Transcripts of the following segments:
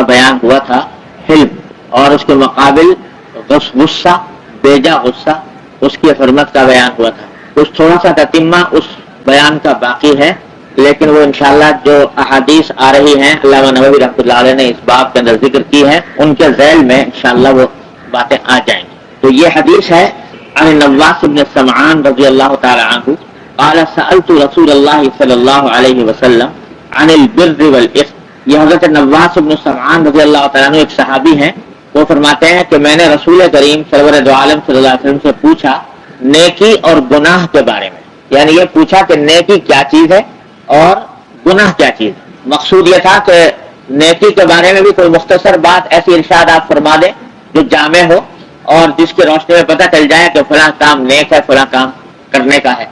بیان ہوا تھا حلم، اور اس کے مقابل غصہ، بیجا غصہ، اس کی حرمت کا بیان ہوا تھا. کچھ تھوڑا سا تتمہ اس بیان کا باقی ہے، لیکن وہ انشاءاللہ جو احادیث آ رہی ہیں علامہ نووی رحمۃ اللہ علیہ نے اس باب کے اندر ذکر کی ہے، ان کے ذیل میں انشاءاللہ وہ باتیں آ جائیں گی. تو یہ حدیث ہے عن النواس بن سمعان رضی اللہ تعالی عنہ قال سألت رسول اللہ صلی اللہ علیہ وسلم عن البر والاثم. یہ حضرت نواس بن سمعان رضی اللہ تعالیٰ عنہ ایک صحابی ہیں. وہ فرماتے ہیں کہ میں نے رسول کریم سرور دو عالم صلی اللہ علیہ وسلم سے پوچھا نیکی اور گناہ کے بارے میں. یعنی یہ پوچھا کہ نیکی کیا چیز ہے اور گناہ کیا چیز ہے. مقصود یہ تھا کہ نیکی کے بارے میں بھی کوئی مختصر بات ایسی ارشاد آپ فرما دیں جو جامع ہو اور جس کی روشنی میں پتہ چل جائے کہ فلاں کام نیک ہے، فلاں کام کرنے کا ہے.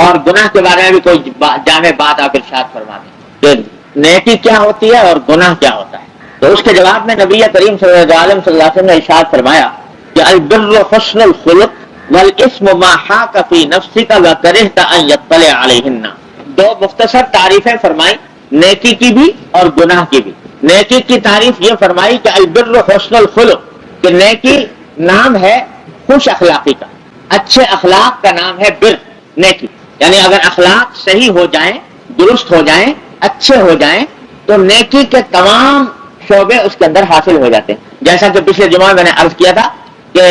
اور گناہ کے بارے میں بھی کوئی جامع بات آپ ارشاد فرما دیں کہ نیکی کیا ہوتی ہے اور گناہ کیا ہوتا ہے. تو اس کے جواب میں نبی کریم صلی اللہ علیہ وسلم نے ارشاد فرمایا کہ البر حسن الخلق والاسم ما حاک فی نفسک وکرہت ان یطلع علیہن. دو مختصر تعریفیں فرمائی نیکی کی بھی اور گناہ کی بھی. نیکی کی تعریف یہ فرمائی کہ البر حسن الخلق، کہ نیکی نام ہے خوش اخلاقی کا، اچھے اخلاق کا نام ہے بر نیکی. یعنی اگر اخلاق صحیح ہو جائیں، درست ہو جائیں، اچھے ہو جائیں تو نیکی کے تمام شعبے اس کے اندر حاصل ہو جاتے ہیں. جیسا کہ پچھلے جمعہ میں نے عرض کیا تھا کہ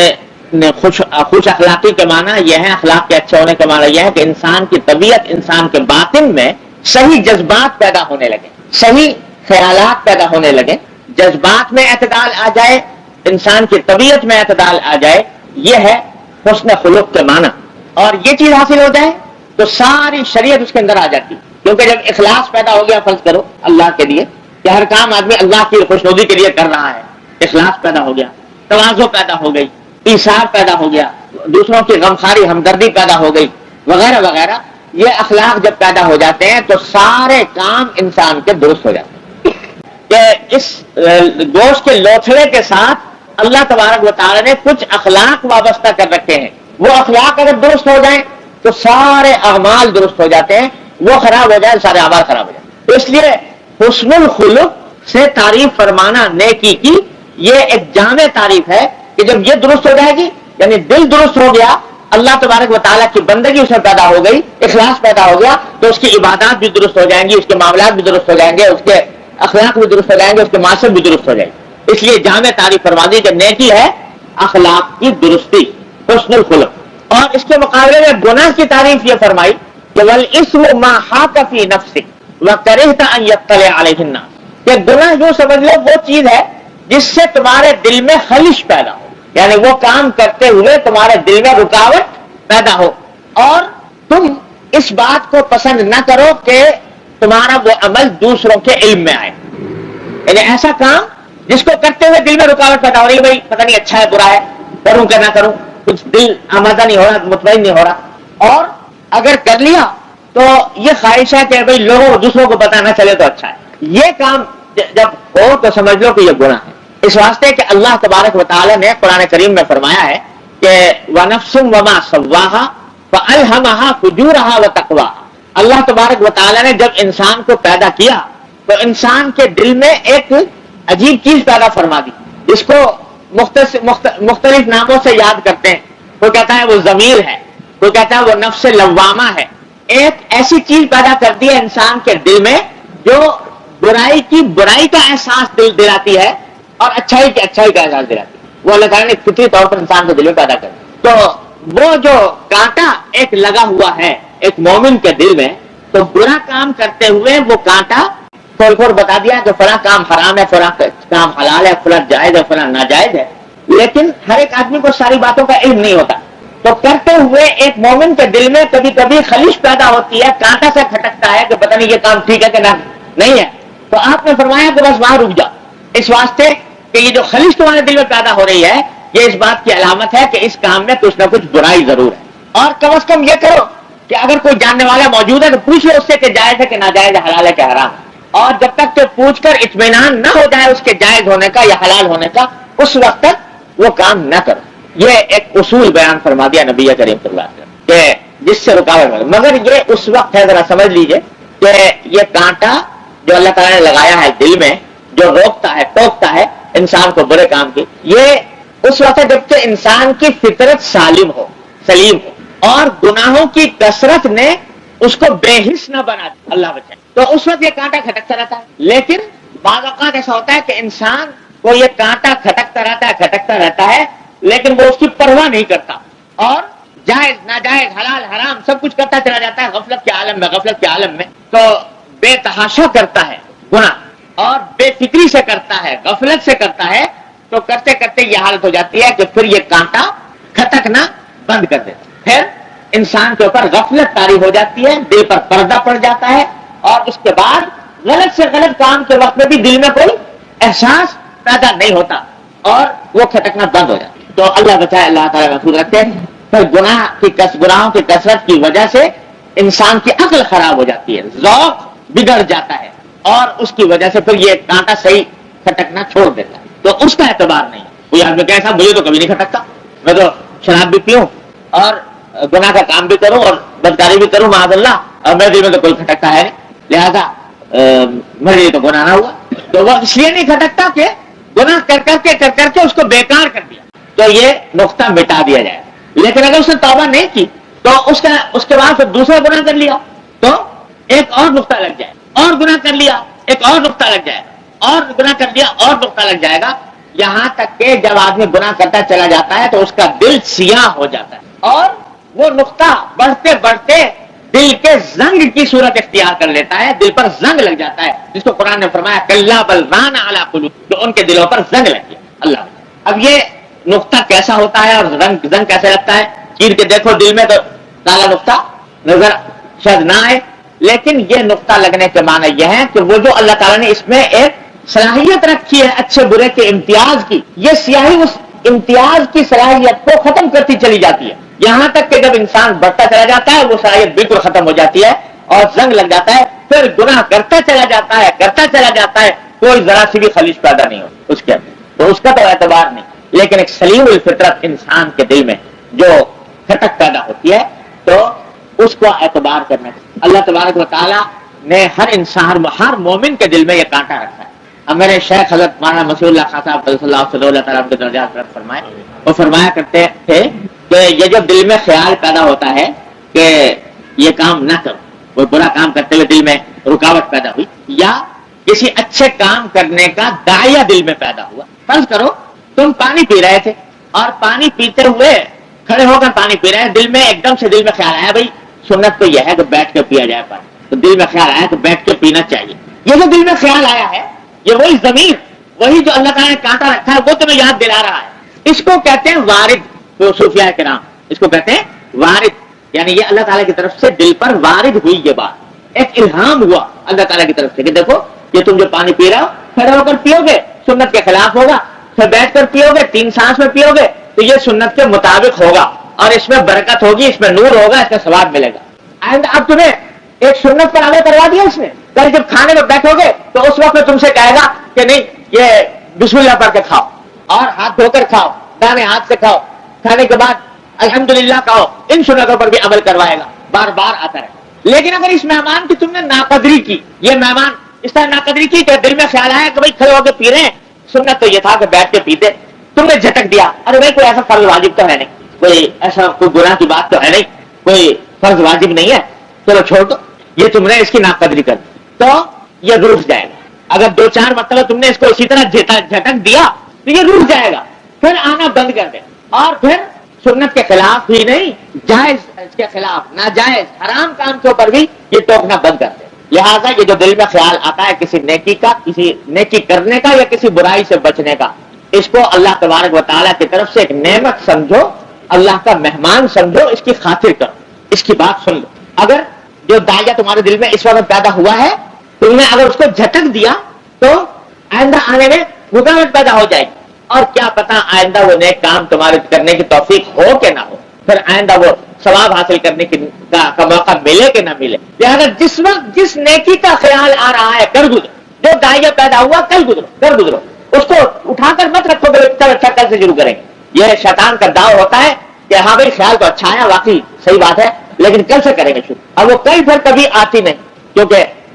خوش اخلاقی کے معنی یہ ہے، اخلاق کے اچھے ہونے کا معنی یہ ہے کہ انسان کی طبیعت، انسان کے باطن میں صحیح جذبات پیدا ہونے لگے، صحیح خیالات پیدا ہونے لگے، جذبات میں اعتدال آ جائے، انسان کی طبیعت میں اعتدال آ جائے. یہ ہے حسن خلق کے معنی. اور یہ چیز حاصل ہو جائے تو ساری شریعت اس کے اندر آ جاتی. کیونکہ جب اخلاص پیدا ہو گیا فرض کرو اللہ کے لیے کہ ہر کام آدمی اللہ کی خوشنودی کے لیے کر رہا ہے، اخلاص پیدا ہو گیا، تواضع پیدا ہو گئی، ایثار پیدا ہو گیا، دوسروں کی غمخواری ہمدردی پیدا ہو گئی وغیرہ وغیرہ. یہ اخلاق جب پیدا ہو جاتے ہیں تو سارے کام انسان کے درست ہو جاتے ہیں. کہ اس گوشت کے لوتھڑے کے ساتھ اللہ تبارک و تعالی نے کچھ اخلاق وابستہ کر رکھے ہیں. وہ اخلاق اگر درست ہو جائیں تو سارے اعمال درست ہو جاتے ہیں، وہ خراب ہو جائے سارے اعمال خراب ہو جائیں. اس لیے حسن الخلق سے تعریف فرمانا نیکی کی یہ ایک جامع تعریف ہے کہ جب یہ درست ہو جائے گی، یعنی دل درست ہو گیا، اللہ تبارک و تعالیٰ کی بندگی اس میں پیدا ہو گئی، اخلاص پیدا ہو گیا، تو اس کی عبادات بھی درست ہو جائیں گی، اس کے معاملات بھی درست ہو جائیں گے، اس کے اخلاق بھی درست ہو جائیں گے، اس کے معاشرت بھی درست ہو جائیں گے. اس لیے جامع تعریف فرما دی کہ نیکی ہے اخلاق کی درستی، حسن الخلق. اور اس کے مقابلے میں گناہ کی تعریف یہ فرمائی کہ والاسم ما حاک فی نفسک وکرہت ان یطلع علیہن. کہ گناہ یوں سمجھ لو وہ چیز ہے جس سے تمہارے دل میں خلش پیدا ہو، یعنی وہ کام کرتے ہوئے تمہارے دل میں رکاوٹ پیدا ہو اور تم اس بات کو پسند نہ کرو کہ تمہارا وہ عمل دوسروں کے علم میں آئے. یعنی ایسا کام جس کو کرتے ہوئے دل میں رکاوٹ پیدا ہو رہی ہے، بھائی پتہ نہیں اچھا ہے برا ہے، کروں کہ نہ کروں، کچھ دل آمادہ نہیں ہو رہا، مطمئن نہیں ہو رہا. اور اگر کر لیا تو یہ خواہش ہے کہ بھائی لوگوں دوسروں کو پتہ نہ چلے تو اچھا ہے. یہ کام جب ہو تو سمجھ لو کہ یہ گناہ ہے. اس واسطے کہ اللہ تبارک و تعالی نے قرآن کریم میں فرمایا ہے کہ وَنَفْسٌ وَمَا سَوَّاهَا فَأَلْهَمَهَا فُجُورَهَا وَتَقْوَاهَا. اللہ تبارک و تعالی نے جب انسان کو پیدا کیا تو انسان کے دل میں ایک عجیب چیز پیدا فرما دی، جس کو مختلف ناموں سے یاد کرتے ہیں. کوئی کہتا ہے وہ ضمیر ہے، کوئی کہتا ہے وہ نفس لوامہ ہے. ایک ایسی چیز پیدا کر دی ہے انسان کے دل میں جو برائی کا احساس دلاتی ہے اور اچھائی کا احساس دلاتی ہے. وہ اللہ تعالیٰ نے فطری طور پر انسان کے دل میں پیدا کر دی. تو وہ جو کانٹا ایک لگا ہوا ہے ایک مومن کے دل میں، تو برا کام کرتے ہوئے وہ کانٹا کھول بتا دیا کہ فلاں کام حرام ہے، فلاں کام حلال ہے، فلاں جائز ہے، فلاں ناجائز ہے. لیکن ہر ایک آدمی کو ساری باتوں کا علم نہیں ہوتا. تو کرتے ہوئے ایک مومن کے دل میں کبھی کبھی خلش پیدا ہوتی ہے، کانٹا سے کھٹکتا ہے کہ پتہ نہیں یہ کام ٹھیک ہے کہ نہیں ہے. تو آپ نے فرمایا کہ بس وہاں رک جا، اس واسطے کہ یہ جو خلش تمہارے دل میں پیدا ہو رہی ہے یہ اس بات کی علامت ہے کہ اس کام میں کچھ نہ کچھ برائی ضرور ہے. اور کم از کم یہ کرو کہ اگر کوئی جاننے والا موجود ہے تو پوچھو اس سے کہ جائز ہے کہ ناجائز ہے، حلال ہے کہ حرام ہے. اور جب تک کہ پوچھ کر اطمینان نہ ہو جائے اس کے جائز ہونے کا یا حلال ہونے کا، اس وقت تک وہ کام نہ کرو. یہ ایک اصول بیان فرما دیا نبی کریم صلی اللہ علیہ وسلم کہ جس سے رکاوٹ ہے. مگر یہ اس وقت ہے، ذرا سمجھ لیجئے کہ یہ کانٹا جو اللہ تعالیٰ نے لگایا ہے دل میں، جو روکتا ہے ٹوکتا ہے انسان کو برے کام کی، یہ اس وقت جبکہ انسان کی فطرت سلیم ہو اور گناہوں کی کثرت نے اس کو بے حس نہ بنا دیا، اللہ بچائے، تو اس وقت یہ کانٹا کھٹکتا رہتا ہے۔ لیکن بعض اوقات ایسا ہوتا ہے کہ انسان کو یہ کانٹا کھٹکتا رہتا ہے لیکن وہ اس کی پرواہ نہیں کرتا اور جائز ناجائز حلال حرام سب کچھ کرتا چلا جاتا ہے غفلت کے عالم میں تو بے تحاشا کرتا ہے گناہ اور بے فکری سے کرتا ہے، غفلت سے کرتا ہے، تو کرتے کرتے یہ حالت ہو جاتی ہے کہ پھر یہ کانٹا کھٹکنا بند کر دیتا ہے، پھر انسان کے اوپر غفلت طاری ہو جاتی ہے، دل پر پردہ پڑ جاتا ہے اور اس کے بعد غلط سے غلط کام کے وقت میں بھی دل میں کوئی احساس پیدا نہیں ہوتا اور وہ کھٹکنا بند ہو جاتا ہے۔ تو اللہ بچائے، اللہ تعالیٰ محفوظ رکھتے ہیں۔ پھر گناہوں کی کثرت کی وجہ سے انسان کی عقل خراب ہو جاتی ہے، ذوق بگڑ جاتا ہے اور اس کی وجہ سے پھر یہ کانٹا صحیح کھٹکنا چھوڑ دیتا ہے، تو اس کا اعتبار نہیں۔ کوئی آدمی کہتا مجھے تو کبھی نہیں کھٹکتا، میں تو شراب بھی پیوں اور گناہ کا کام بھی کروں اور بدکاری بھی کروں معاذ اللہ، اور میرے دل میں تو کوئی کھٹکتا ہے نہیں، لہذا میرے لیے تو گناہ نہ ہوا، تو وہ اس لیے نہیں کھٹکتا کہ گناہ کر کے اس کو بیکار کر دیا، تو یہ نقطہ مٹا دیا جائے۔ لیکن اگر اس نے توبہ نہیں کی تو اس کے بعد پھر دوسرا گناہ کر لیا تو ایک اور نقطہ لگ جائے، اور گناہ کر لیا ایک اور نقطہ لگ جائے، اور گناہ کر لیا اور نقطہ لگ جائے گا، یہاں تک کہ جب آدمی گناہ کرتا چلا جاتا ہے تو اس کا دل سیاہ ہو جاتا ہے اور وہ نقطہ بڑھتے بڑھتے دل کے زنگ کی صورت اختیار کر لیتا ہے، دل پر زنگ لگ جاتا ہے، جس کو قرآن نے فرمایا کلا بل ران علی قلوب، تو ان کے دلوں پر زنگ لگ گیا۔ اللہ اب یہ نقطہ کیسا ہوتا ہے اور زنگ کیسے لگتا ہے؟ چیر کے دیکھو دل میں تو کالا نقطہ نظر شاید نہ آئے، لیکن یہ نقطہ لگنے کے معنی یہ ہے کہ وہ جو اللہ تعالیٰ نے اس میں ایک صلاحیت رکھی ہے اچھے برے کے امتیاز کی، یہ سیاہی اس امتیاز کی صلاحیت کو ختم کرتی چلی جاتی ہے، یہاں تک کہ جب انسان بڑھتا چلا جاتا ہے وہ صلاحیت بالکل ختم ہو جاتی ہے اور زنگ لگ جاتا ہے، پھر گناہ کرتا چلا جاتا ہے کوئی ذرا سی بھی خلیج پیدا نہیں ہوتی اس کے اندر، تو اس کا تو اعتبار نہیں۔ لیکن ایک سلیم الفطرت انسان کے دل میں جو کھٹک پیدا ہوتی ہے تو اس کو اعتبار کرنا چاہیے۔ اللہ تبارک و تعالیٰ نے ہر مومن کے دل میں یہ کانٹا رکھا ہے۔ اب میرے شیخ حضرت مولانا مسیح اللہ خان صاحب صلی اللہ تعالیٰ کے درجات پر فرمائے، وہ فرمایا کرتے تھے کہ یہ جو دل میں خیال پیدا ہوتا ہے کہ یہ کام نہ کرو، وہ برا کام کرتے ہوئے دل میں رکاوٹ پیدا ہوئی یا کسی اچھے کام کرنے کا داعیہ دل میں پیدا ہوا، فرض کرو تم پانی پی رہے تھے اور پانی پیتے ہوئے کھڑے ہو کر پانی پی رہے ہیں، دل میں ایک دم سے دل میں خیال آیا بھائی سنت تو یہ ہے کہ بیٹھ کے پیا جائے پانی، تو دل میں خیال آیا کہ بیٹھ کے پینا چاہیے۔ یہ جو دل میں خیال آیا ہے یہ وہی ضمیر، وہی جو اللہ تعالیٰ نے کانٹا رکھا ہے وہ تمہیں یاد دلا رہا ہے، اس کو کہتے ہیں وارد۔ تو صوفیاء کرام اس کو کہتے ہیں وارد، یعنی یہ اللہ تعالیٰ کی طرف سے دل پر وارد ہوئی، یہ بات ایک الہام ہوا اللہ تعالیٰ کی طرف سے کہ دیکھو یہ تم جو پانی پی رہے ہو کھڑے ہو کر پیو گے سنت کے خلاف ہوگا، پھر بیٹھ کر پیو گے 3 سانس میں پیو گے تو یہ سنت کے مطابق ہوگا اور اس میں برکت ہوگی، اس میں نور ہوگا، اس میں ثواب ملے گا۔ اینڈ اب تمہیں ایک سنت پر عمل کروا دیا اس نے، کل جب کھانے میں بیٹھو گے تو اس وقت میں تم سے کہے گا کہ نہیں یہ بسم اللہ پڑھ کے کھاؤ اور ہاتھ دھو کر کھاؤ، دانے ہاتھ سے کھاؤ، کھانے کے بعد الحمدللہ کہو، ان سنتوں پر بھی عمل کروائے گا، بار بار آتا رہے۔ لیکن اگر اس مہمان کی تم نے ناقدری کی، یہ مہمان اس طرح ناقدری کی کہ دل میں خیال آیا کہ بھائی کھڑے ہو کے پی رہے ہیں، سنت تو یہ تھا کہ بیٹھ کے پیتے، تم نے جھٹک دیا، ارے بھائی کوئی ایسا فرض واجب تو ہے نہیں، کوئی ایسا کوئی گناہ کی بات تو ہے نہیں، کوئی فرض واجب نہیں ہے، چلو چھوڑ دو، یہ تم نے اس کی ناقدری کر دی تو یہ رک جائے گا۔ اگر 2-4 مرتبہ تم نے اس کو اسی طرح جھٹک دیا تو یہ رک جائے گا، پھر آنا بند کر دے اور پھر سنت کے خلاف ہی نہیں جائز اس کے خلاف ناجائز حرام کام کے اوپر بھی یہ ٹوکنا بند کر دے۔ لہٰذا یہ جو دل میں خیال آتا ہے کسی نیکی کا، کسی نیکی کرنے کا یا کسی برائی سے بچنے کا، اس کو اللہ تبارک و تعالیٰ کی طرف سے ایک نعمت سمجھو، اللہ کا مہمان سمجھو، اس کی خاطر کرو، اس کی بات سن لو۔ اگر جو داعیہ تمہارے دل میں اس وقت پیدا ہوا ہے تم نے اگر اس کو جھٹک دیا تو آئندہ آنے میں رکاوٹ پیدا ہو جائے گی، اور کیا پتا آئندہ وہ نیک کام تمہارے کرنے کی توفیق ہو کہ نہ ہو، پھر آئندہ وہ ثواب حاصل کرنے کا موقع ملے کہ نہ ملے۔ لہٰذا جس وقت جس نیکی کا خیال آ رہا ہے کر گزرو، جو داعیہ پیدا ہوا کر گزرو، اس کو اٹھا کر مت رکھو کہ اچھا کل سے شروع کریں گے۔ یہ شیطان کا داؤ ہوتا ہے کہ ہاں بھائی خیال تو اچھا ہے، واقعی صحیح بات ہے، لیکن کل سے کریں گے شروع، اب وہ کل پھر کبھی آتی نہیں، کیونکہ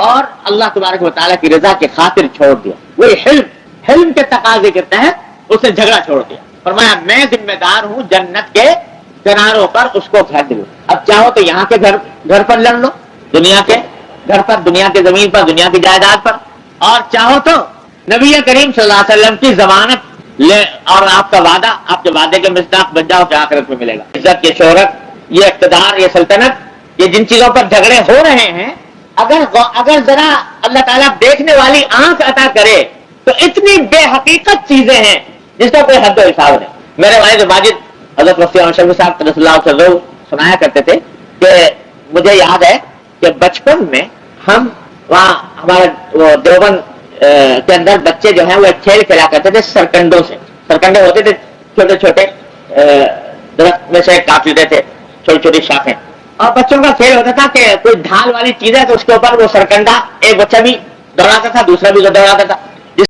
اور اللہ تبارک و تعالیٰ کی رضا کی خاطر چھوڑ دیا. وہی حلم کے تقاضے کے تحت اس نے جھگڑا چھوڑ دیا. فرمایا میں ذمہ دار ہوں جنت کے کناروں پر اس کو گھر دلو. اب چاہو تو یہاں کے گھر پر لڑ لو، دنیا کے گھر پر، دنیا کی زمین پر، دنیا کی جائیداد پر، اور چاہو تو نبی کریم صلی اللہ علیہ وسلم کی ضمانت لے اور آپ کا وعدہ، آپ کے وعدے کے مصداق بن جاؤ کہ آخرت میں ملے گا. عزت، یہ شہرت، یہ اقتدار، یہ سلطنت، یہ جن چیزوں پر جھگڑے ہو رہے ہیں، اگر ذرا اللہ تعالیٰ دیکھنے والی آنکھ عطا کرے تو اتنی بے حقیقت چیزیں ہیں جس کا کوئی حد و حساب نہیں. میرے والد ماجد حضرت مفتی احمد شفیع صاحب رضی اللہ عنہ سنایا کرتے تھے کہ مجھے یاد ہے کہ بچپن میں ہم وہاں ہمارے دیوبند کے اندر بچے جو ہیں وہ ایک کھیل کھیلا کرتے تھے سرکنڈوں سے. سرکنڈے ہوتے تھے چھوٹے چھوٹے درخت میں سے کاٹ لیتے تھے چھوٹی چھوٹی شاخیں، اور بچوں کا کھیل ہوتا تھا کہ کوئی ڈھال والی چیز ہے تو اس کے اوپر وہ سرکنڈا ایک بچہ بھی دوڑاتا تھا، دوسرا بھی دوڑاتا تھا.